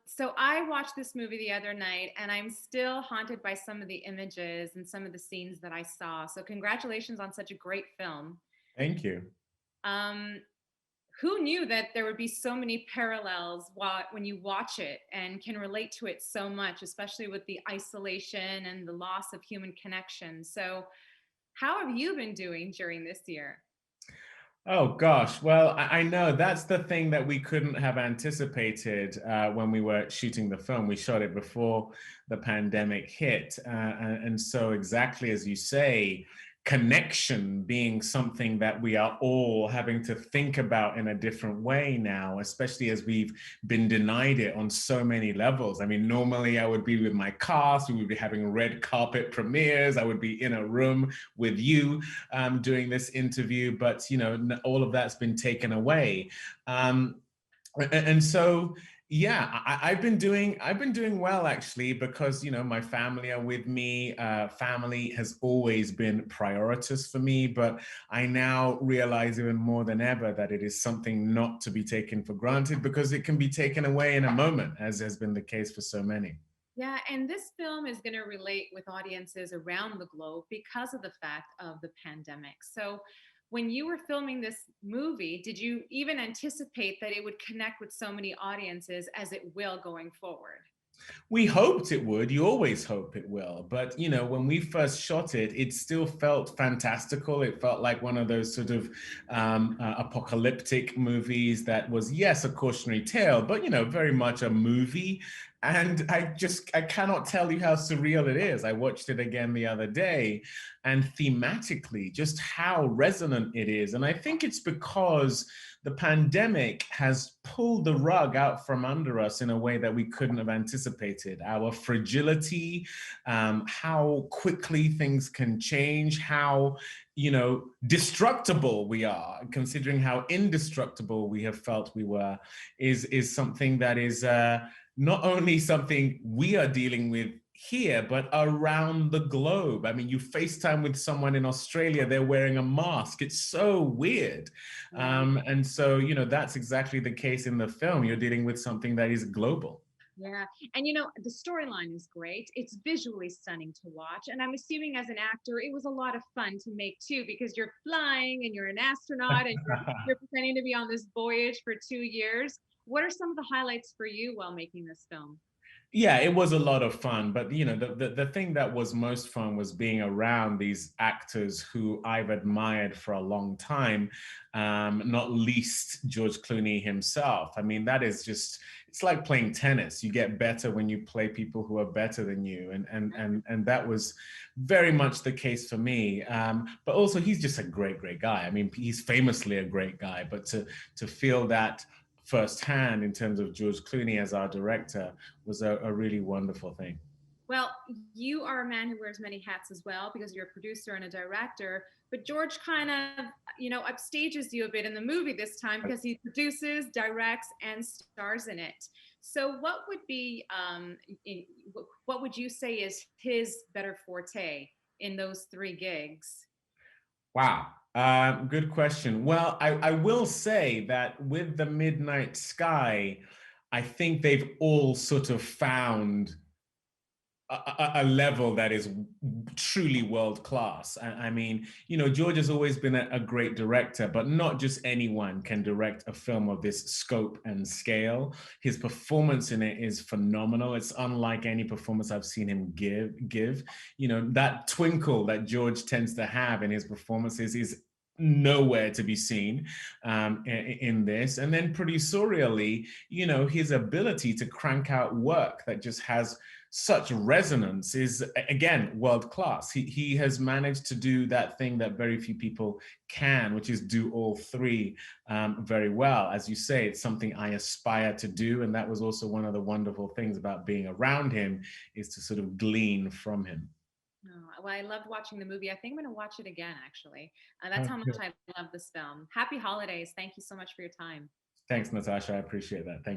So I watched this movie the other night, and I'm still haunted by some of the images and some of the scenes that I saw. So congratulations on such a great film. Thank you. Um, who knew that there would be so many parallels when you watch it and can relate to it so much, especially with the isolation and the loss of human connection. So, how have you been doing during this year? Oh gosh, well, I know that's the thing that we couldn't have anticipated when we were shooting the film. We shot it before the pandemic hit, and so exactly as you say, connection being something that we are all having to think about in a different way now, especially as we've been denied it on so many levels. I mean, normally I would be with my cast, we would be having red carpet premieres, I would be in a room with you doing this interview, but all of that's been taken away. Um, and so yeah, I've been doing well actually, because my family are with me. Family has always been prioritous for me, but I now realize even more than ever that it is something not to be taken for granted, because it can be taken away in a moment, as has been the case for so many. Yeah, and this film is going to relate with audiences around the globe because of the fact of the pandemic. So, when you were filming this movie, did you even anticipate that it would connect with so many audiences as it will going forward? We hoped it would. You always hope it will. But, when we first shot it, it still felt fantastical. It felt like one of those sort of apocalyptic movies that was, yes, a cautionary tale, but, very much a movie. And I cannot tell you how surreal it is. I watched it again the other day, and thematically, just how resonant it is. And I think it's because the pandemic has pulled the rug out from under us in a way that we couldn't have anticipated. Our fragility, how quickly things can change, how destructible we are, considering how indestructible we have felt we were, is something that is not only something we are dealing with here, but around the globe. I mean, you FaceTime with someone in Australia, they're wearing a mask. It's so weird. Yeah. And so, that's exactly the case in the film. You're dealing with something that is global. Yeah. And the storyline is great. It's visually stunning to watch. And I'm assuming as an actor, it was a lot of fun to make too, because you're flying and you're an astronaut and you're pretending to be on this voyage for 2 years. What are some of the highlights for you while making this film? Yeah, it was a lot of fun. But the thing that was most fun was being around these actors who I've admired for a long time, not least George Clooney himself. I mean, that is just, it's like playing tennis. You get better when you play people who are better than you. And that was very much the case for me. But also he's just a great, great guy. I mean, he's famously a great guy, but to feel that firsthand in terms of George Clooney as our director was a really wonderful thing. Well, you are a man who wears many hats as well because you're a producer and a director. But George kind of, upstages you a bit in the movie this time because he produces, directs, and stars in it. So, what would you say is his better forte in those three gigs? Wow. Good question. Well, I will say that with the Midnight Sky, I think they've all sort of found a level that is truly world class. I mean, George has always been a great director, but not just anyone can direct a film of this scope and scale. His performance in it is phenomenal. It's unlike any performance I've seen him give. That twinkle that George tends to have in his performances is nowhere to be seen in this. And then producerially, his ability to crank out work that just has such resonance is, again, world class. He has managed to do that thing that very few people can, which is do all three very well. As you say, it's something I aspire to do, and that was also one of the wonderful things about being around him, is to sort of glean from him. Oh, well, I loved watching the movie. I think I'm going to watch it again, actually. That's Oh, how much good. I love this film. Happy holidays. Thank you so much for your time. Thanks, Natasha. I appreciate that. Thank